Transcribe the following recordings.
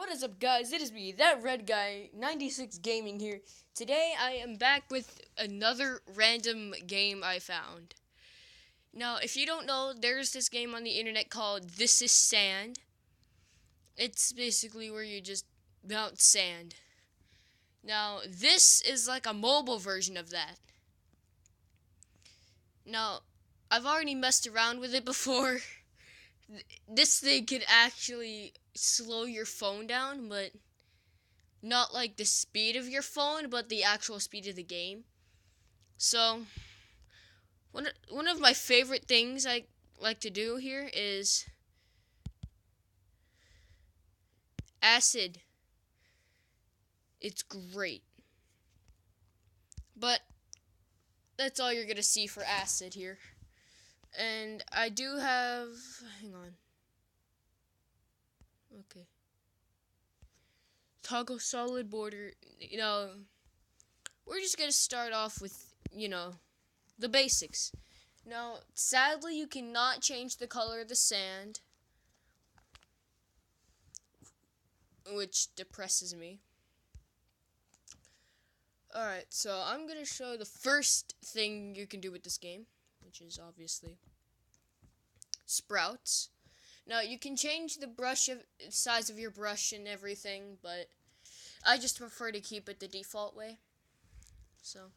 What is up, guys? It is me, that red guy, 96 Gaming here. Today I am back with another random game I found. Now, if you don't know, there's this game on the internet called This Is Sand. It's basically where you just bounce sand. Now, this is like a mobile version of that. Now, I've already messed around with it before. This thing could actually slow your phone down, but not like the speed of your phone, but the actual speed of the game. So, one of my favorite things I like to do here is acid. It's great. But that's all you're going to see for acid here. And I do have... Hang on. Okay. Toggle solid border. We're just going to start off with, the basics. Now, sadly, you cannot change the color of the sand, which depresses me. Alright, so I'm going to show the first thing you can do with this game, which is obviously sprouts. Now, you can change the size of your brush and everything, but I just prefer to keep it the default way. So,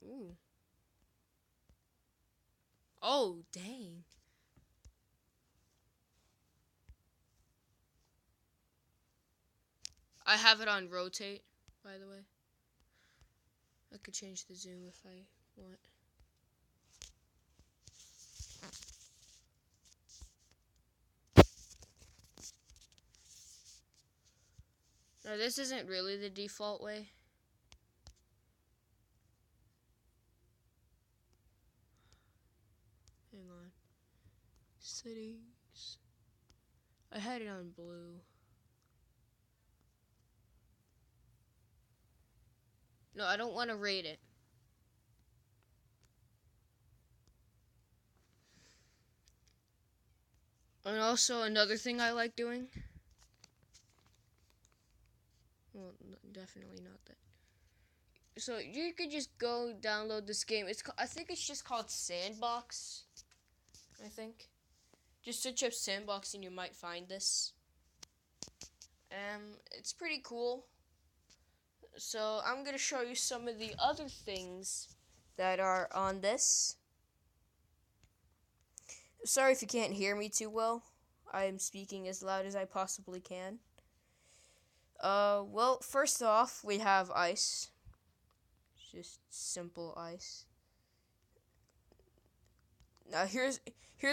ooh. Oh, dang. I have it on rotate, by the way. I could change the zoom if I want. Now, this isn't really the default way. Hang on. Settings. I had it on blue. No, I don't want to rate it. And also, another thing I like doing. Well, definitely not that. So, you could just go download this game. I think it's just called Sandbox. I think. Just search up Sandbox and you might find this. It's pretty cool. So, I'm going to show you some of the other things that are on this. Sorry if you can't hear me too well. I am speaking as loud as I possibly can. Well, first off, we have ice. Just simple ice. Now, here's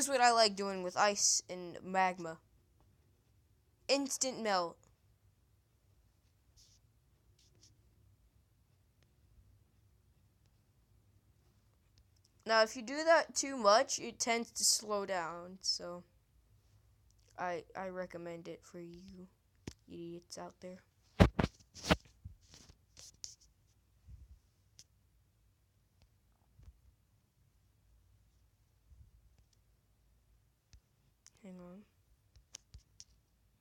what I like doing with ice and magma. Instant melt. Now, if you do that too much, it tends to slow down, so I recommend it for you idiots out there. Hang on.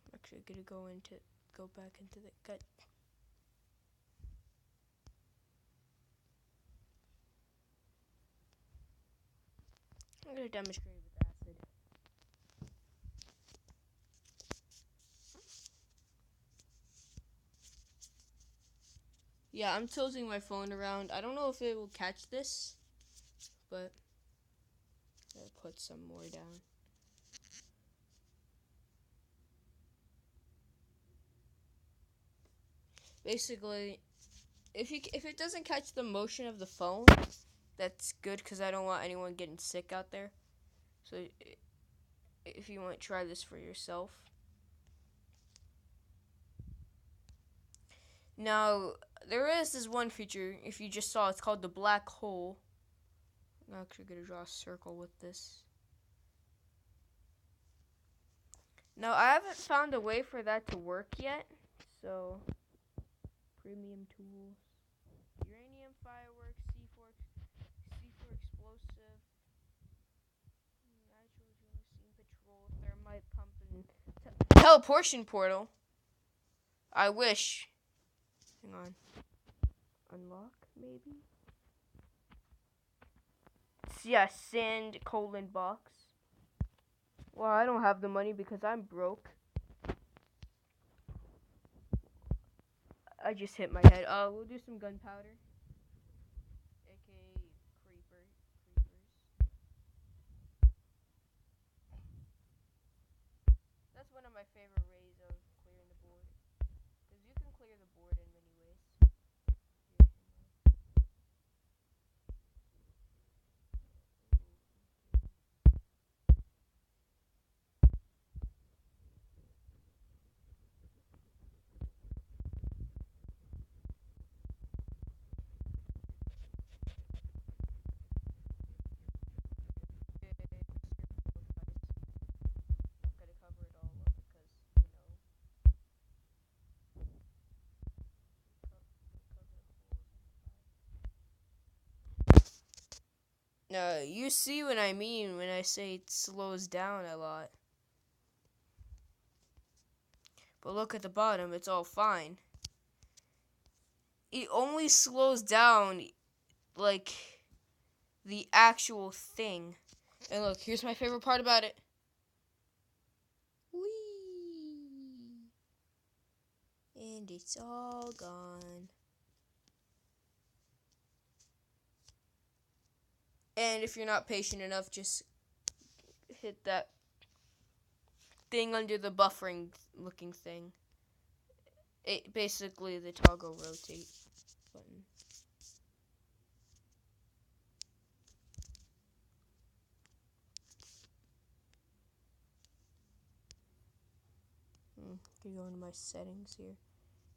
I'm actually gonna go back into the cut. I'm gonna demonstrate with acid. Yeah, I'm tilting my phone around. I don't know if it will catch this, but I'll put some more down. Basically, if it doesn't catch the motion of the phone, that's good because I don't want anyone getting sick out there. So if you want to try this for yourself. Now, there is this one feature, if you just saw, it's called the black hole. I'm actually going to draw a circle with this. Now, I haven't found a way for that to work yet, so premium tools, uranium fireworks, C4 explosive, natural gelatin, petrol, thermite pump, and teleportation portal. I wish. Hang on. Unlock, maybe? Yeah, sand colon box. Well, I don't have the money because I'm broke. I just hit my head. We'll do some gunpowder. AKA creepers. That's one of my favorite ways of clearing the board. Because you can clear the board in many ways. You see what I mean when I say it slows down a lot. But look at the bottom, it's all fine. It only slows down, like, the actual thing. And look, here's my favorite part about it. Whee! And it's all gone. And if you're not patient enough, just hit that thing under the buffering looking thing. It basically the toggle rotate button. Can go into my settings here.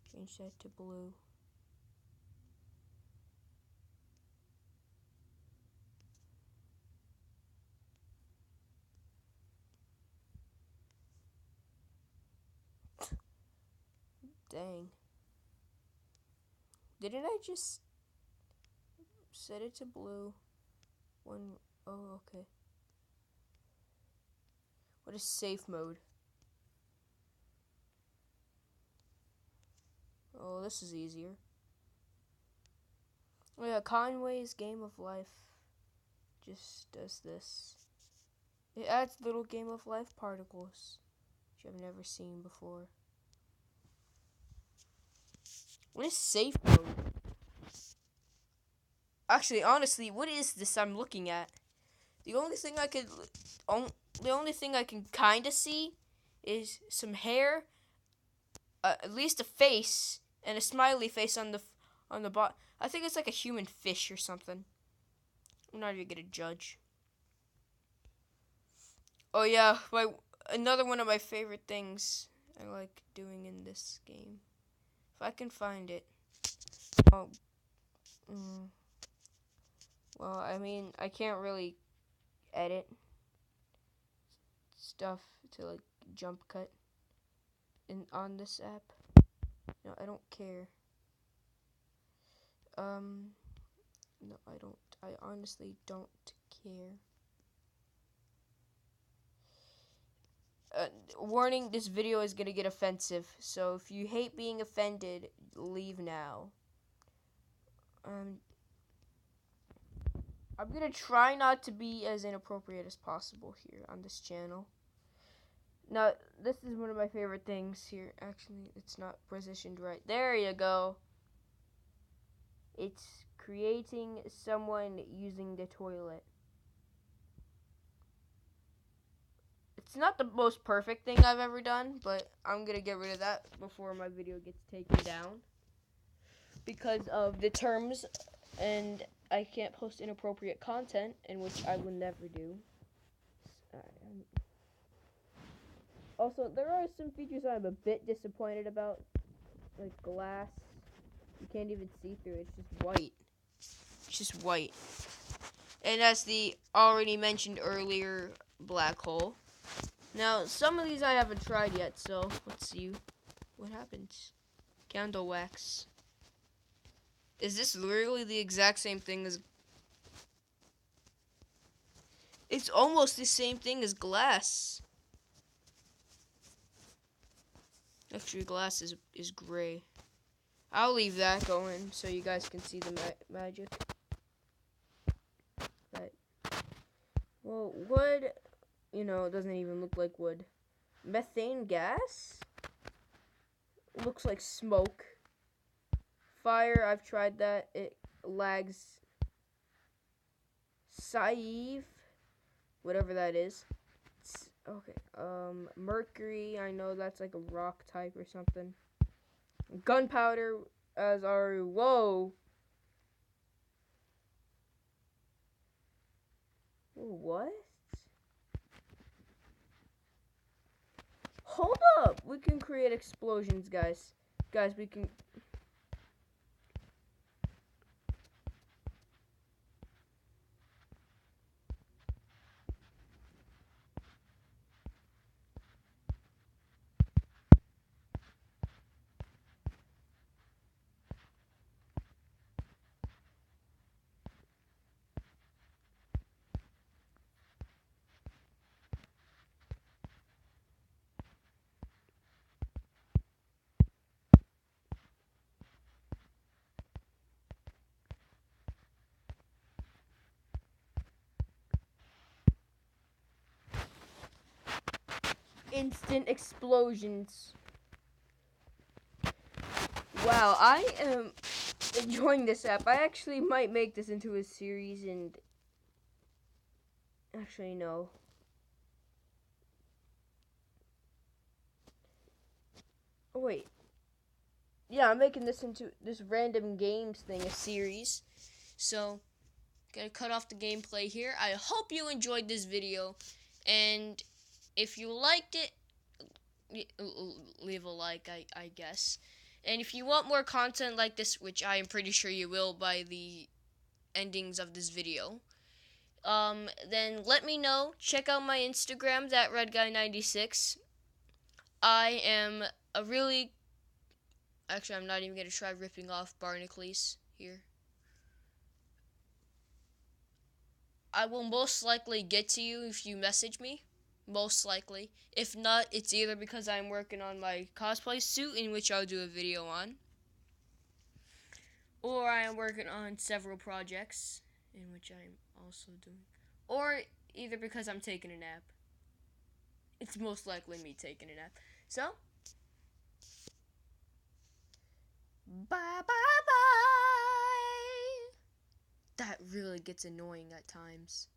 Change that to blue. Dang. Didn't I just set it to blue? Oh, okay. What is safe mode? Oh, this is easier. Oh yeah, Conway's Game of Life just does this. It adds little Game of Life particles, which I've never seen before. What is safe mode? Actually, honestly, what is this I'm looking at? The only thing I can kind of see is some hair, at least a face, and a smiley face on the bot. I think it's like a human fish or something. I'm not even gonna judge. Oh yeah, another one of my favorite things I like doing in this game. If I can find it. Oh. Well, I mean, I can't really edit stuff to like jump cut on this app. No, I don't care. No, I don't. I honestly don't care. Warning, this video is gonna get offensive, so if you hate being offended, leave now. I'm gonna try not to be as inappropriate as possible here on this channel. Now, this is one of my favorite things here. Actually, it's not positioned right. There you go. It's creating someone using the toilet. It's not the most perfect thing I've ever done, but I'm gonna get rid of that before my video gets taken down. Because of the terms, and I can't post inappropriate content, in which I will never do. Also, there are some features I'm a bit disappointed about, like glass. You can't even see through it. It's just white. It's just white. And as the already mentioned earlier, black hole. Now, some of these I haven't tried yet, so let's see what happens. Candle wax. Is this literally the exact same thing as... It's almost the same thing as glass. Texture glass is gray. I'll leave that going so you guys can see the magic. But, well, wood, doesn't even look like wood. Methane gas? Looks like smoke. Fire, I've tried that. It lags. Saive, whatever that is. Okay. Mercury, I know that's like a rock type or something. Gunpowder as our whoa. What? Hold up! We can create explosions, guys. Guys, we can. Instant explosions. Wow, I am enjoying this app. I actually might make this into a series and actually no. Oh wait. Yeah, I'm making this into this random games thing a series. So, gonna cut off the gameplay here. I hope you enjoyed this video, and if you liked it, leave a like, I guess. And if you want more content like this, which I am pretty sure you will by the endings of this video, then let me know. Check out my Instagram, thatredguy96. I am a really... Actually, I'm not even going to try ripping off Barnacles here. I will most likely get to you if you message me. Most likely. If not, it's either because I'm working on my cosplay suit, in which I'll do a video on, or I am working on several projects, in which I'm also doing, or either because I'm taking a nap. It's most likely me taking a nap. So, bye bye bye. That really gets annoying at times.